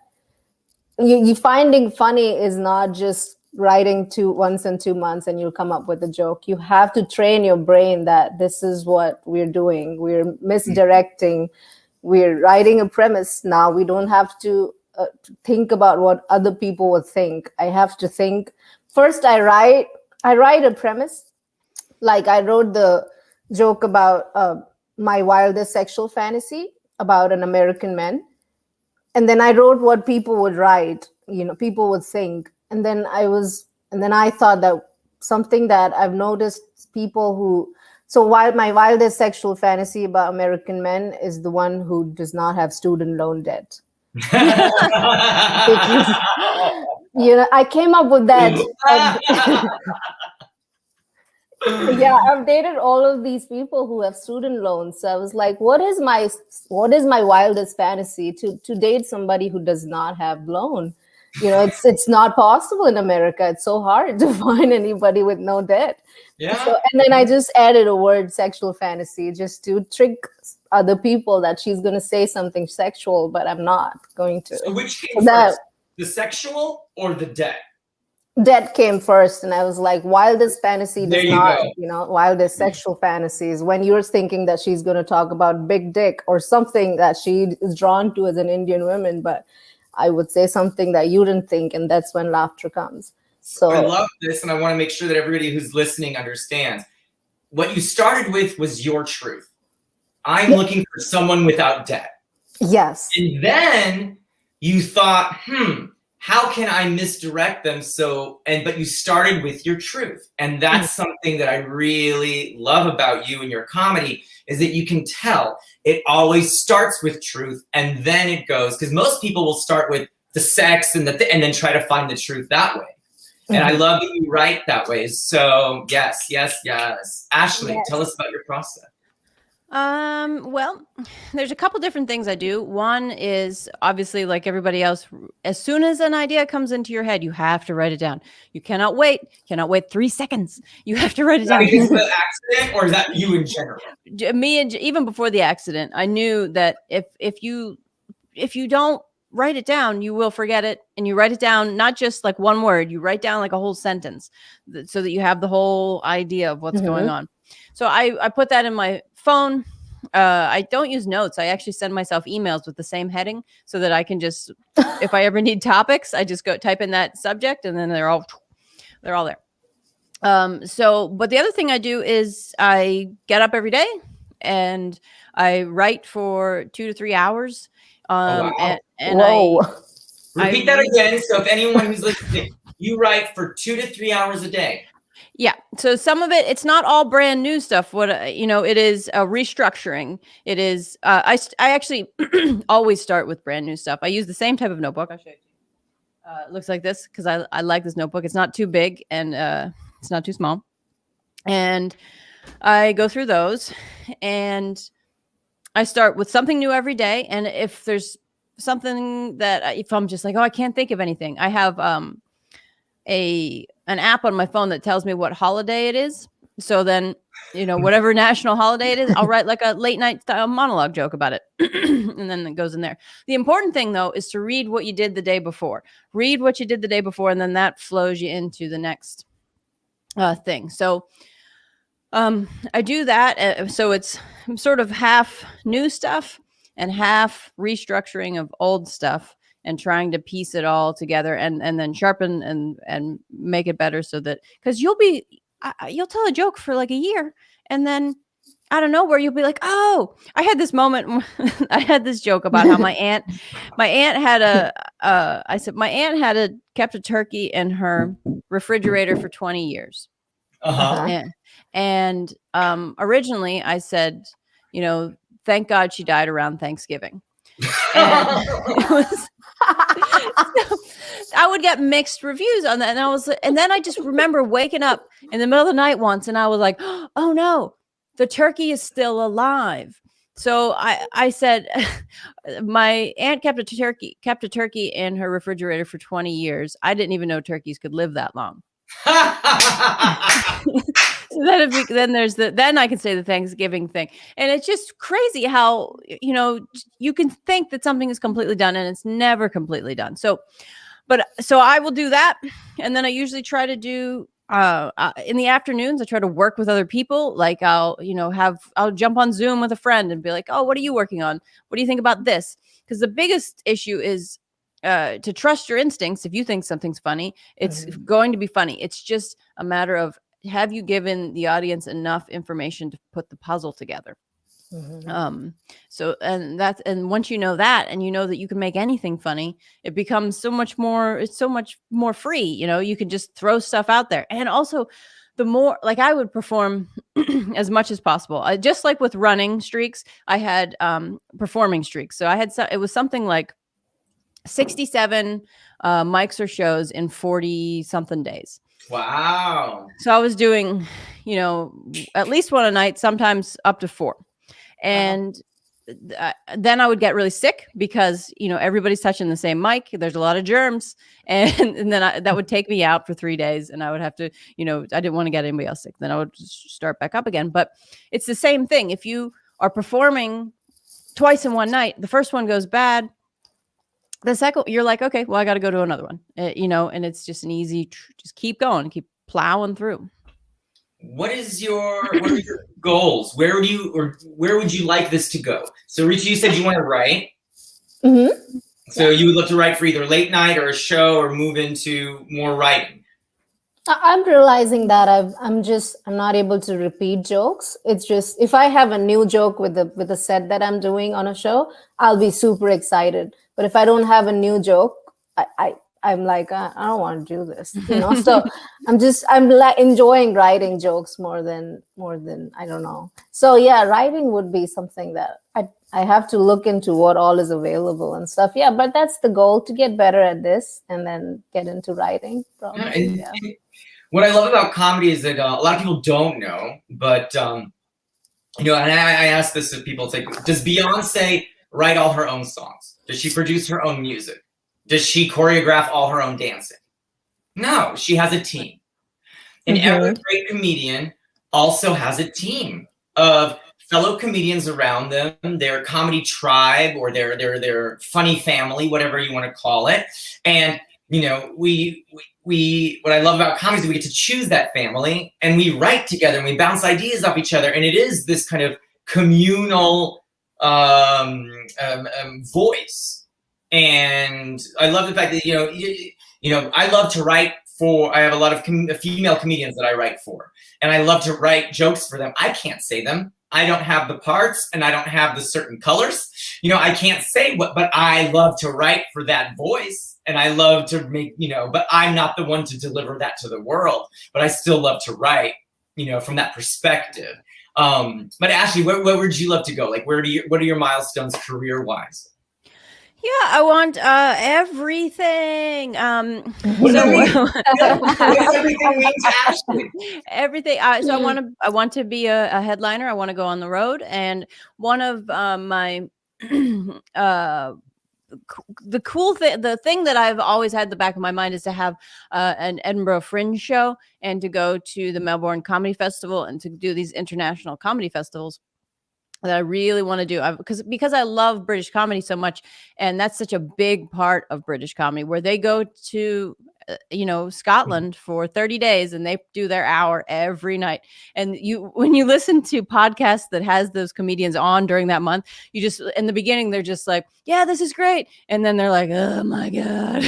[SPEAKER 2] you finding funny is not just writing once in 2 months and you'll come up with a joke. You have to train your brain that this is what we're doing. We're misdirecting. We're writing a premise now. We don't have to think about what other people would think. I have to think. First, I write a premise. Like I wrote the joke about my wildest sexual fantasy about an American man. And then I wrote what people would write, people would think. And then I thought that something that I've noticed while my wildest sexual fantasy about American men is the one who does not have student loan debt. Because, I came up with that. Yeah, I've dated all of these people who have student loans. So I was like, what is my wildest fantasy? To date somebody who does not have loan. It's not possible in America. It's so hard to find anybody with no debt.
[SPEAKER 1] Yeah.
[SPEAKER 2] And then I just added a word, sexual fantasy, just to trick other people that she's going to say something sexual, but I'm not going to.
[SPEAKER 1] So which came first, the sexual or the debt?
[SPEAKER 2] Debt came first, and I was like, wildest fantasy does not,
[SPEAKER 1] go.
[SPEAKER 2] Wildest sexual fantasies. When you're thinking that she's going to talk about big dick or something that she is drawn to as an Indian woman, but I would say something that you didn't think, and that's when laughter comes. So
[SPEAKER 1] I love this, and I want to make sure that everybody who's listening understands. What you started with was your truth. I'm looking for someone without debt.
[SPEAKER 2] Yes.
[SPEAKER 1] And then you thought, how can I misdirect them? But you started with your truth. And that's something that I really love about you and your comedy, is that you can tell it always starts with truth and then it goes, because most people will start with the sex and and then try to find the truth that way. And I love that you write that way. So yes. Ashley, tell us about your process.
[SPEAKER 3] Well, there's a couple different things I do. One is obviously, like everybody else, as soon as an idea comes into your head, you have to write it down. You cannot wait 3 seconds. You have to write it down.
[SPEAKER 1] Is that the accident, or is that you in general?
[SPEAKER 3] Me, and even before the accident, I knew that if you don't write it down, you will forget it. And you write it down, not just like one word, you write down like a whole sentence so that you have the whole idea of what's going on. So I put that in my phone. I don't use notes. I actually send myself emails with the same heading so that I can just, if I ever need topics, I just go type in that subject and then they're all there. But the other thing I do is I get up every day and I write for 2 to 3 hours.
[SPEAKER 1] Repeat that again. So if anyone who's listening, you write for 2 to 3 hours a day.
[SPEAKER 3] Yeah. So some of it's not all brand new stuff. It is a restructuring. It is, I actually always start with brand new stuff. I use the same type of notebook. I'll show you. It looks like this because I like this notebook. It's not too big and it's not too small. And I go through those and I start with something new every day. And if there's something if I'm just like, oh, I can't think of anything, I have an app on my phone that tells me what holiday it is. So then, whatever national holiday it is, I'll write like a late night style monologue joke about it. And then it goes in there. The important thing though, is to read what you did the day before. Read what you did the day before. And then that flows you into the next thing. So I do that. So it's sort of half new stuff and half restructuring of old stuff, and trying to piece it all together and then sharpen and make it better, so that, because you'll tell a joke for like a year and then I don't know where you'll be like, oh, I had this moment. I had this joke about how my aunt kept a turkey in her refrigerator for 20 years. And originally I said, thank God she died around Thanksgiving. And it was, I would get mixed reviews on that. And then I just remember waking up in the middle of the night once and I was like, oh no, the turkey is still alive. So I said, my aunt kept a turkey in her refrigerator for 20 years. I didn't even know turkeys could live that long. So then I can say the Thanksgiving thing. And it's just crazy how, you can think that something is completely done and it's never completely done. So I will do that. And then I usually try to do, in the afternoons, I try to work with other people. Like I'll jump on Zoom with a friend and be like, oh, what are you working on? What do you think about this? Because the biggest issue is to trust your instincts. If you think something's funny, it's going to be funny. It's just a matter of, have you given the audience enough information to put the puzzle together? And once you know that, and you know that you can make anything funny, it becomes so much more free. You can just throw stuff out there. And also the more, like, I would perform as much as possible. Just like with running streaks, I had performing streaks. So it was something like 67 mics or shows in 40 something days.
[SPEAKER 1] Wow.
[SPEAKER 3] So I was doing, at least one a night, sometimes up to 4. And then I would get really sick because, everybody's touching the same mic. There's a lot of germs. And then that would take me out for 3 days. And I would have to, I didn't want to get anybody else sick. Then I would start back up again. But it's the same thing. If you are performing twice in one night, the first one goes bad. The second, you're like, okay, well, I got to go to another one, and it's just an easy, just keep going, keep plowing through.
[SPEAKER 1] What are your goals? Where would you like this to go? So Ritu, you said you want to write. Mm-hmm. So you would love to write for either late night or a show, or move into more writing.
[SPEAKER 2] I'm realizing that I'm not able to repeat jokes. It's just, if I have a new joke with the set that I'm doing on a show, I'll be super excited. But if I don't have a new joke, I'm like, I don't want to do this, So I'm enjoying writing jokes more than I don't know. So yeah, writing would be something that I have to look into what all is available and stuff. Yeah, but that's the goal, to get better at this and then get into writing. Probably. Yeah.
[SPEAKER 1] What I love about comedy is that a lot of people don't know, but and I ask this of people. It's like, does Beyonce write all her own songs? Does she produce her own music? Does she choreograph all her own dancing? No, she has a team. And every great comedian also has a team of fellow comedians around them, their comedy tribe or their funny family, whatever you want to call it. And we what I love about comedy is we get to choose that family, and we write together and we bounce ideas off each other, and it is this kind of communal voice. And I love the fact that I love to write for. I have a lot of female comedians that I write for, and I love to write jokes for them. I can't say them. I don't have the parts, and I don't have the certain colors. I can't say what, but I love to write for that voice. And I love to make, but I'm not the one to deliver that to the world. But I still love to write, from that perspective. But Ashley, where would you love to go? Like, what are your milestones career-wise?
[SPEAKER 3] Yeah, I want everything.
[SPEAKER 1] What does everything mean to Ashley?
[SPEAKER 3] Everything. So I want to be a headliner. I want to go on the road, and one of my the thing that I've always had in the back of my mind is to have an Edinburgh Fringe show, and to go to the Melbourne Comedy Festival, and to do these international comedy festivals that I really want to do, because I love British comedy so much, and that's such a big part of British comedy, where they go to Scotland for 30 days and they do their hour every night. And when you listen to podcasts that has those comedians on during that month, you just, in the beginning, they're just like, yeah, this is great. And then they're like, oh my God,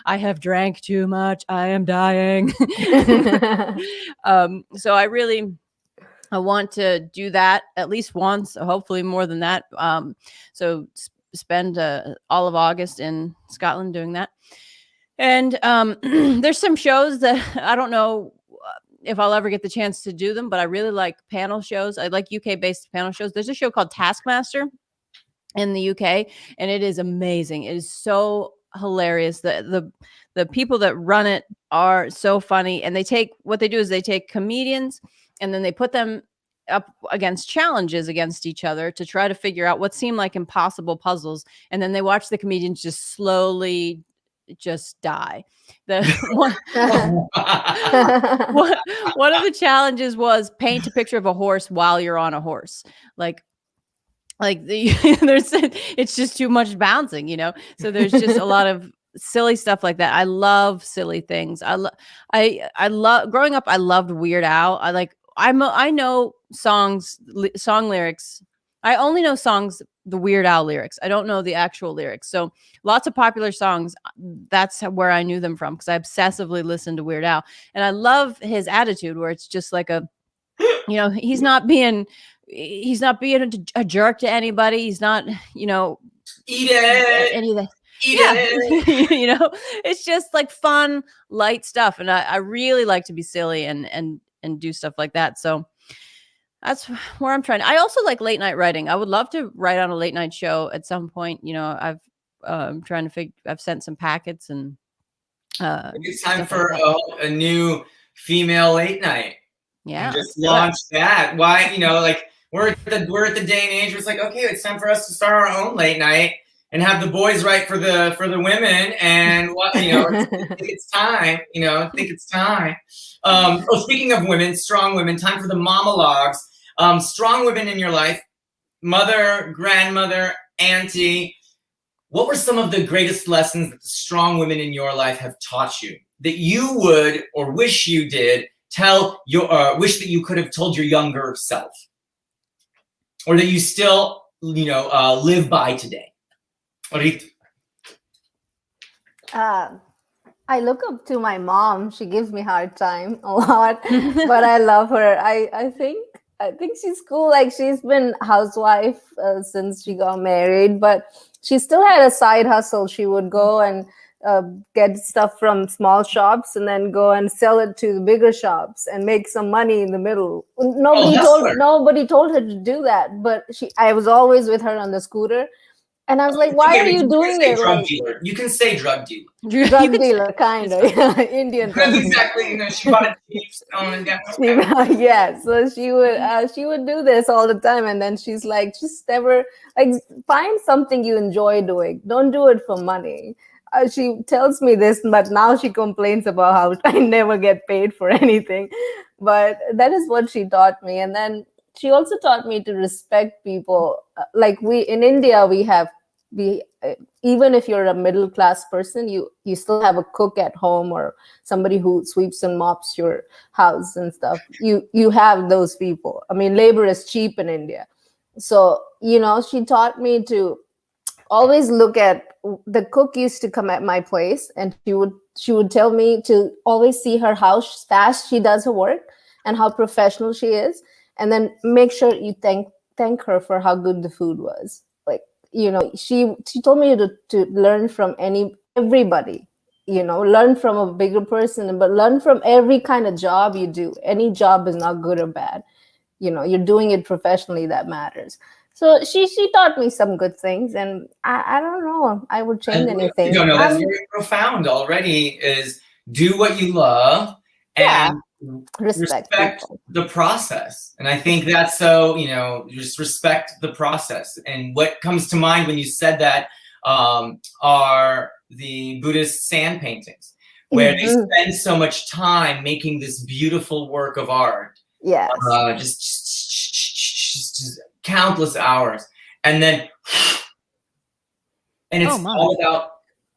[SPEAKER 3] I have drank too much. I am dying. So I want to do that at least once, hopefully more than that. So spend all of August in Scotland doing that. And there's some shows that I don't know if I'll ever get the chance to do them, but I really like panel shows. I like UK-based panel shows. There's a show called Taskmaster in the UK, and it is amazing. It is so hilarious. The people that run it are so funny, and they take comedians and then they put them up against challenges against each other to try to figure out what seem like impossible puzzles, and then they watch the comedians just slowly just die. One of the challenges was paint a picture of a horse while you're on a horse. It's just too much bouncing, so there's just a lot of silly stuff like that. I love silly things. I love growing up. I loved Weird Al. I know song lyrics. I only know the Weird Al lyrics. I don't know the actual lyrics. So lots of popular songs, that's where I knew them from, because I obsessively listened to Weird Al. And I love his attitude, where it's just like he's not being a jerk to anybody. He's not,
[SPEAKER 1] eat it.
[SPEAKER 3] Anything.
[SPEAKER 1] Eat it.
[SPEAKER 3] It's just like fun, light stuff. And I really like to be silly and do stuff like that. So that's where I'm trying. I also like late night writing. I would love to write on a late night show at some point. I've I've sent some packets, and
[SPEAKER 1] it's time for a new female late night.
[SPEAKER 3] Yeah,
[SPEAKER 1] just launch that. Why, we're at the day and age where it's like, okay, it's time for us to start our own late night and have the boys write for the women. And I think it's time. I think it's time. Speaking of women, strong women, time for the monologues. Strong women in your life, mother, grandmother, auntie. What were some of the greatest lessons that the strong women in your life have taught you that you would, or wish you did, wish that you could have told your younger self, or that you still, live by today? What do you?
[SPEAKER 2] I look up to my mom. She gives me a hard time a lot, but I love her. I think she's cool. Like, she's been housewife since she got married, but she still had a side hustle. She would go and get stuff from small shops and then go and sell it to the bigger shops and make some money in the middle. Nobody told her to do that, but I was always with her on the scooter. And I was like, why are you doing it?
[SPEAKER 1] Drug dealer. You can say drug dealer.
[SPEAKER 2] Drug dealer, kind of. Yeah, Indian.
[SPEAKER 1] Exactly. You know, she bought a stone and
[SPEAKER 2] yeah. So she would do this all the time. And then she's like, just never, like, find something you enjoy doing. Don't do it for money. She tells me this, but now she complains about how I never get paid for anything. But that is what she taught me. And then she also taught me to respect people. Like in India, even if you're a middle class person, you still have a cook at home or somebody who sweeps and mops your house and stuff. You have those people. I mean, labor is cheap in India. So, she taught me to always look at, the cook used to come at my place and she would tell me to always see her how fast she does her work and how professional she is. And then make sure you thank her for how good the food was. Like, she told me to learn from everybody, learn from a bigger person, but learn from every kind of job you do. Any job is not good or bad. You're doing it professionally, that matters. So she taught me some good things, and I don't know I would change anything.
[SPEAKER 1] That's very profound already, is do what you love and respect the process. And I think that's so, just respect the process. And what comes to mind when you said that are the Buddhist sand paintings, where they spend so much time making this beautiful work of art.
[SPEAKER 2] Yes.
[SPEAKER 1] Just countless hours. And then, and it's all about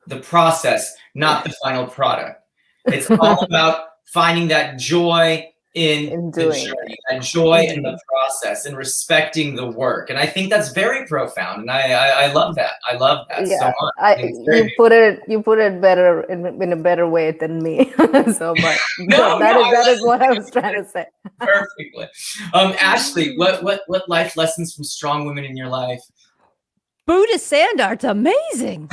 [SPEAKER 1] the process, not the final product. It's all about finding that joy in the journey, that joy in the process, and respecting the work. And I think that's very profound. And I love that. I love that so much.
[SPEAKER 2] You put it better in a better way than me. That is what I was trying to say.
[SPEAKER 1] Perfectly. Ashley, what life lessons from strong women in your life?
[SPEAKER 3] Buddhist sand art's amazing.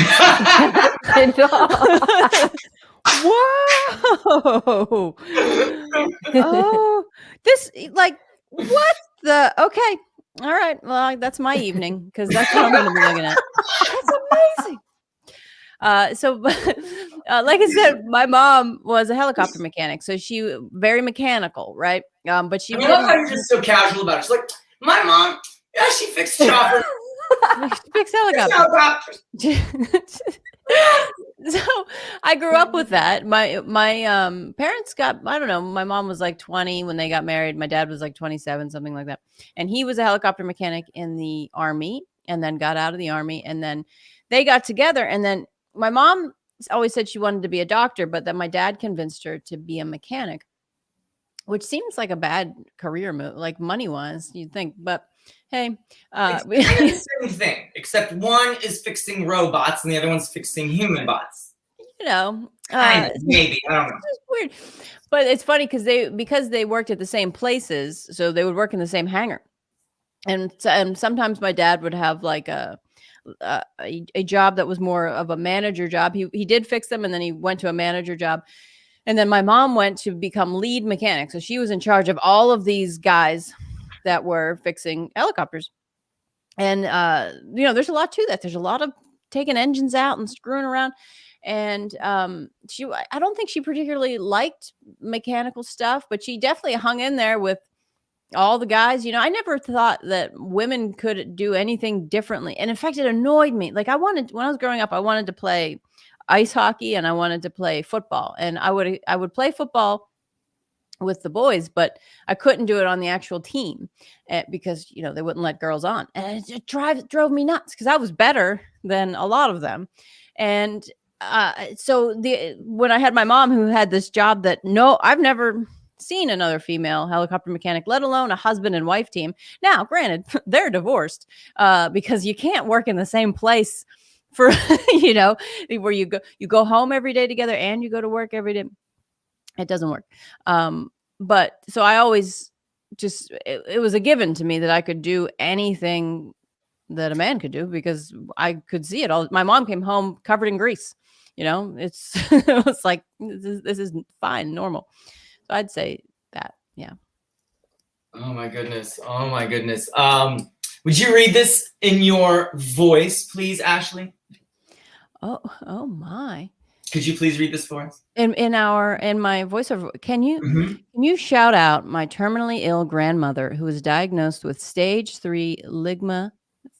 [SPEAKER 3] Whoa! Oh, this, like, what the? Okay, all right. Well, that's my evening, because that's what I'm going to be looking at. That's amazing. Like I said, my mom was a helicopter mechanic, so she very mechanical, right? But she.
[SPEAKER 1] I love how you're just so casual about it. She's like, my mom, she fixed choppers.
[SPEAKER 3] She fixed helicopters. So I grew up with that. My parents got, I don't know, my mom was like 20 when they got married. My dad was like 27, something like that. And he was a helicopter mechanic in the Army, and then got out of the Army, and then they got together. And then my mom always said she wanted to be a doctor, but then my dad convinced her to be a mechanic, which seems like a bad career move, like money-wise, you'd think. But hey,
[SPEAKER 1] it's the same thing, except one is fixing robots and the other one's fixing human bots.
[SPEAKER 3] Maybe, I don't know. It's weird, but it's funny because they worked at the same places, so they would work in the same hangar, and sometimes my dad would have like a job that was more of a manager job. He did fix them, and then he went to a manager job. And then my mom went to become lead mechanic. So she was in charge of all of these guys that were fixing helicopters. And, there's a lot to that. There's a lot of taking engines out and screwing around. And I don't think she particularly liked mechanical stuff, but she definitely hung in there with all the guys. I never thought that women could do anything differently. And in fact, it annoyed me. Like when I was growing up, I wanted to play ice hockey and I wanted to play football, and I would play football with the boys, but I couldn't do it on the actual team because they wouldn't let girls on, and it drove me nuts because I was better than a lot of them. And so when I had my mom, who had this job that I've never seen another female helicopter mechanic, let alone a husband and wife team. Now, granted, they're divorced because you can't work in the same place for, where you go home every day together and you go to work every day. It doesn't work. But so I always it was a given to me that I could do anything that a man could do because I could see it all. My mom came home covered in grease You know, it's like this is fine, normal. So I'd say that, yeah.
[SPEAKER 1] Oh my goodness. Oh my goodness. Would you read this in your voice, please, Ashley?
[SPEAKER 3] Oh my.
[SPEAKER 1] Could you please read this for us?
[SPEAKER 3] In my voiceover, can
[SPEAKER 1] Mm-hmm.
[SPEAKER 3] you shout out my terminally ill grandmother who was diagnosed with stage 3 ligma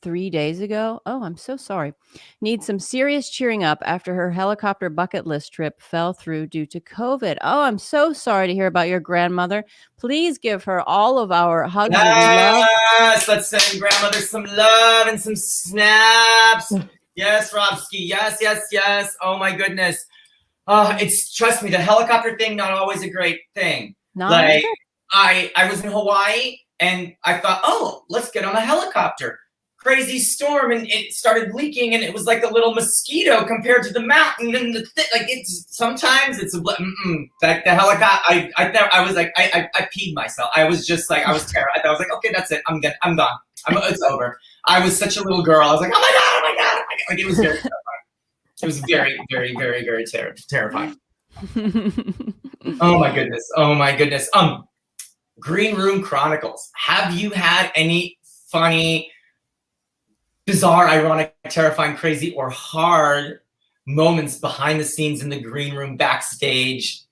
[SPEAKER 3] 3 days ago? Oh, I'm so sorry. Needs some serious cheering up after her helicopter bucket list trip fell through due to COVID. Oh, I'm so sorry to hear about your grandmother. Please give her all of our hugs and love.
[SPEAKER 1] Yes, let's send grandmother some love and some snaps. Yes, Robski. Yes, yes, yes. Oh my goodness. It's, trust me, the helicopter thing, not always a great thing. Like, I was in Hawaii and I thought, oh, let's get on a helicopter. Crazy storm, and it started leaking, and it was like a little mosquito compared to the mountain. And sometimes it's like the helicopter. I was like, I peed myself. I was just like, I was terrified. I was like, okay, that's it. I'm gone. It's over. I was such a little girl. I was like, oh my god, oh my god, oh my god. Like, it was very terrifying. It was very, very, very, very terrifying. Oh my goodness. Oh my goodness. Green Room Chronicles. Have you had any funny, bizarre, ironic, terrifying, crazy, or hard moments behind the scenes in the green room backstage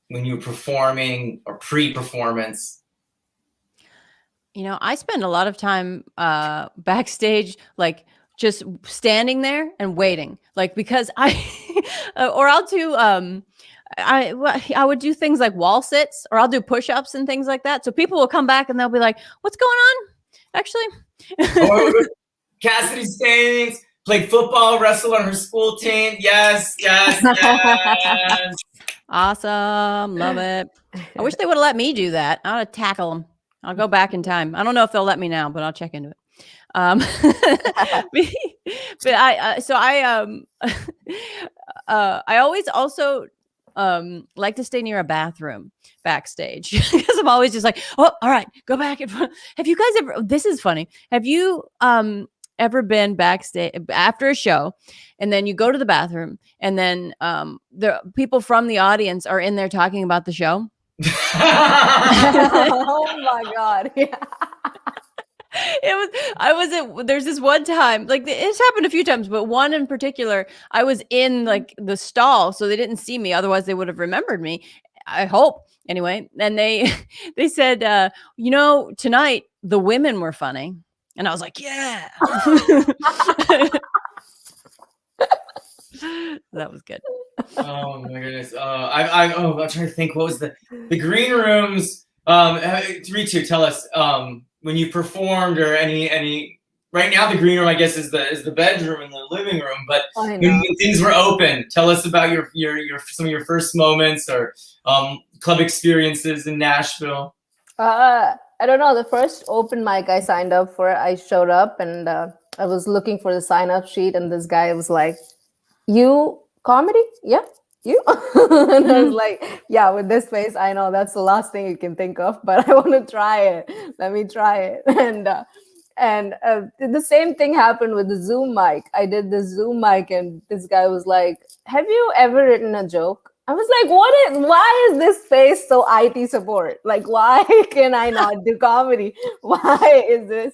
[SPEAKER 1] when you were performing or pre-performance?
[SPEAKER 3] You know, I spend a lot of time backstage, like just standing there and waiting, like, because or I'll do I would do things like wall sits, or I'll do push-ups and things like that. So people will come back and they'll be like, "What's going on?" Actually,
[SPEAKER 1] Cassidy Stanings played football, wrestled on her school team. Yes, yes, yes.
[SPEAKER 3] Awesome, love it. I wish they would have let me do that. I ought to tackle them. I'll go back in time. I don't know if they'll let me now, but I'll check into it. But I always also like to stay near a bathroom backstage because I'm always just like, oh, all right, go back. Have you guys ever, this is funny. Have you ever been backstage after a show and then you go to the bathroom and then the people from the audience are in there talking about the show?
[SPEAKER 2] Oh my god. Yeah.
[SPEAKER 3] There's this one time, like it's happened a few times, but one in particular, I was in like the stall, so they didn't see me. Otherwise they would have remembered me. I hope anyway. And they said, you know, tonight the women were funny. And I was like, yeah. That was good.
[SPEAKER 1] Oh my goodness. I'm trying to think. What was the green rooms? Ritu, tell us when you performed or any. Right now, the green room, I guess, is the bedroom and the living room. But when things were open, tell us about your some of your first moments or club experiences in Nashville.
[SPEAKER 2] I don't know. The first open mic I signed up for, I showed up and I was looking for the sign-up sheet, and this guy was like, "You comedy? Yeah, you." And I was like, "Yeah, with this face, I know that's the last thing you can think of, but I want to try it. Let me try it." And the same thing happened with the Zoom mic. I did the Zoom mic, and this guy was like, "Have you ever written a joke?" I was like, why is this face so IT support? Like, why can I not do comedy? Why is this,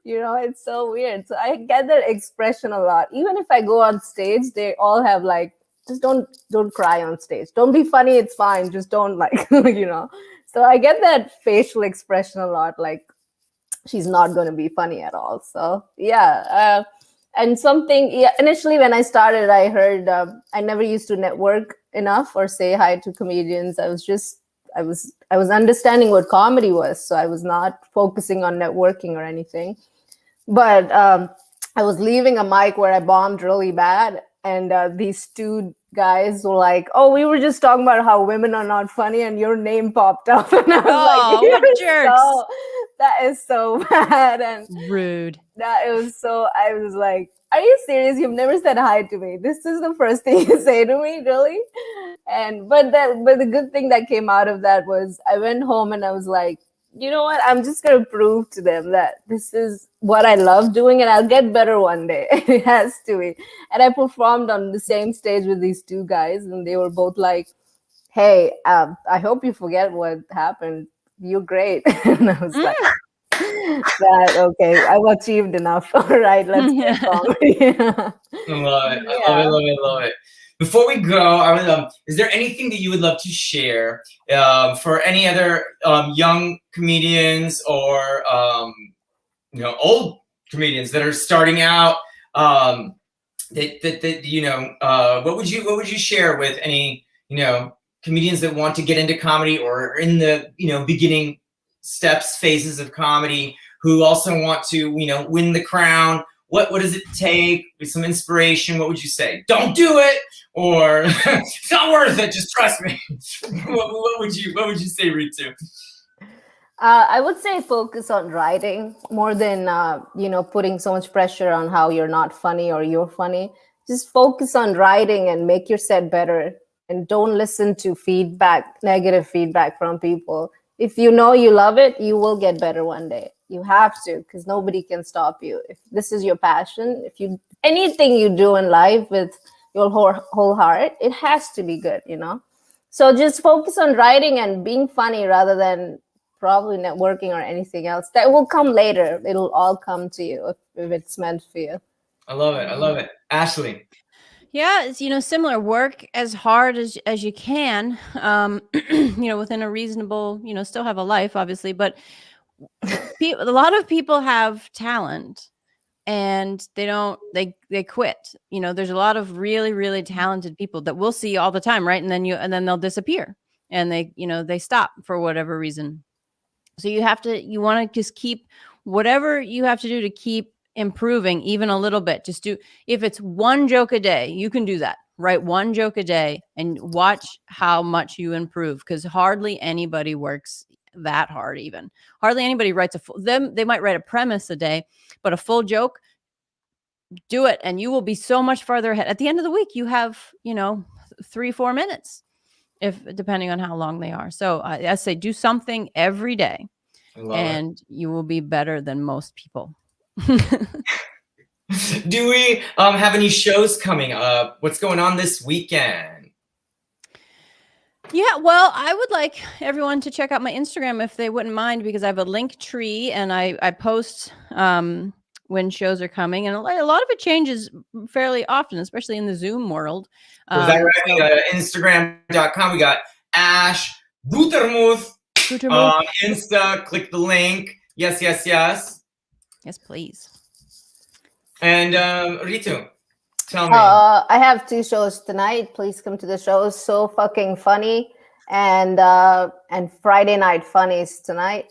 [SPEAKER 2] it's so weird. So I get that expression a lot. Even if I go on stage, they all have like, just don't cry on stage. Don't be funny. It's fine. Just don't So I get that facial expression a lot. Like, she's not going to be funny at all. So yeah. And initially when I started, I heard, I never used to network enough or say hi to comedians. I was understanding what comedy was. So I was not focusing on networking or anything. But I was leaving a mic where I bombed really bad. And these two guys were like, "Oh, we were just talking about how women are not funny," and your name popped up. And I was like,
[SPEAKER 3] what jerks.
[SPEAKER 2] That is so bad and
[SPEAKER 3] rude.
[SPEAKER 2] I was like, "Are you serious? You've never said hi to me. This is the first thing you say to me, really?" But the good thing that came out of that was I went home and I was like, you know what? I'm just gonna prove to them that this is what I love doing, and I'll get better one day. It has to be. And I performed on the same stage with these two guys, and they were both like, "Hey, I hope you forget what happened. You're great." And I was like, "That okay? I've achieved enough. All right, let's get comedy."
[SPEAKER 1] I love it. I love it. Love it. Love it. Before we go, I would, is there anything that you would love to share for any other young comedians or old comedians that are starting out? That what would you share with any comedians that want to get into comedy or in the beginning phases of comedy who also want to win the crown? What does it take? With some inspiration, what would you say? Don't do it, or it's not worth it. Just trust me. what would you say, Ritu?
[SPEAKER 2] I would say focus on writing more than putting so much pressure on how you're not funny or you're funny. Just focus on writing and make your set better, and don't listen to negative feedback from people. If you know you love it, you will get better one day. You have to, because nobody can stop you. If this is your passion, anything you do in life with your whole heart, it has to be good, So just focus on writing and being funny rather than probably networking or anything else. That will come later. It'll all come to you if it's meant for you.
[SPEAKER 1] I love it. I love it. Ashley.
[SPEAKER 3] Yeah, it's similar. Work as hard as you can, within a reasonable, still have a life, obviously, but a lot of people have talent and they quit. There's a lot of really, really talented people that we'll see all the time, right? And then they'll disappear and they stop for whatever reason. So you want to just keep whatever you have to do to keep improving even a little bit. Just if it's one joke a day, you can do that. Write one joke a day and watch how much you improve, because hardly anybody works that hard. Even hardly anybody writes they might write a premise a day, but a full joke, do it and you will be so much farther ahead. At the end of the week, you have 3-4 minutes, depending on how long they are. So I say do something every day and you will be better than most people.
[SPEAKER 1] Do we have any shows coming up? What's going on this weekend?
[SPEAKER 3] Yeah, well, I would like everyone to check out my Instagram if they wouldn't mind, because I have a link tree and I post when shows are coming, and a lot of it changes fairly often, especially in the Zoom world.
[SPEAKER 1] Is that right? We got Instagram.com. We got Ash Gutermuth. Insta. Click the link. Yes.
[SPEAKER 3] Yes, please.
[SPEAKER 1] And Ritu, tell me.
[SPEAKER 2] I have 2 shows tonight. Please come to the shows. So fucking funny, and Friday Night Funnies tonight.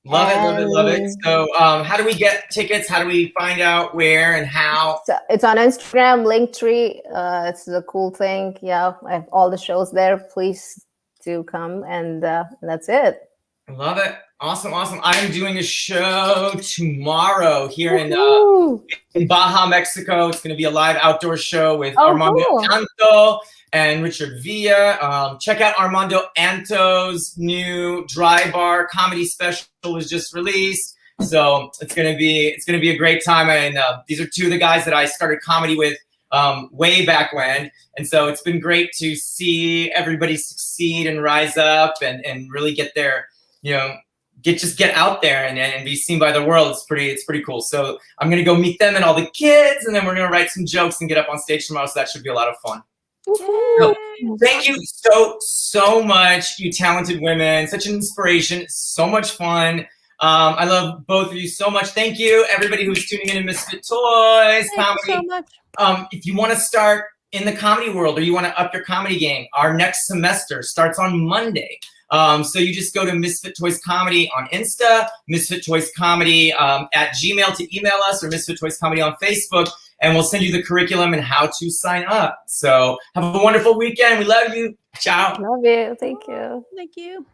[SPEAKER 1] Love it. So how do we get tickets? How do we find out where and how?
[SPEAKER 2] So it's on Instagram, Linktree. It's a cool thing. Yeah, I have all the shows there. Please do come, and that's it.
[SPEAKER 1] I love it. Awesome. I'm doing a show tomorrow here in Baja, Mexico. It's going to be a live outdoor show with Armando Anto and Richard Villa. Check out Armando Anto's new dry bar comedy special was just released. So it's going to be a great time. And these are 2 of the guys that I started comedy with way back when. And so it's been great to see everybody succeed and rise up and really get their, get out there and be seen by the world. It's pretty cool. So I'm gonna go meet them and all the kids, and then we're gonna write some jokes and get up on stage tomorrow. So that should be a lot of fun. So, thank you so much, you talented women. Such an inspiration. So much fun. I love both of you so much. Thank you, everybody who's tuning in to Misfit Toys Comedy.
[SPEAKER 3] Thank you so much.
[SPEAKER 1] If you want to start in the comedy world or you want to up your comedy game, our next semester starts on Monday. So you just go to Misfit Toys Comedy on Insta, Misfit Toys Comedy at Gmail to email us, or Misfit Toys Comedy on Facebook, and we'll send you the curriculum and how to sign up. So have a wonderful weekend. We love you. Ciao.
[SPEAKER 2] Love you. Thank you.
[SPEAKER 3] Thank you.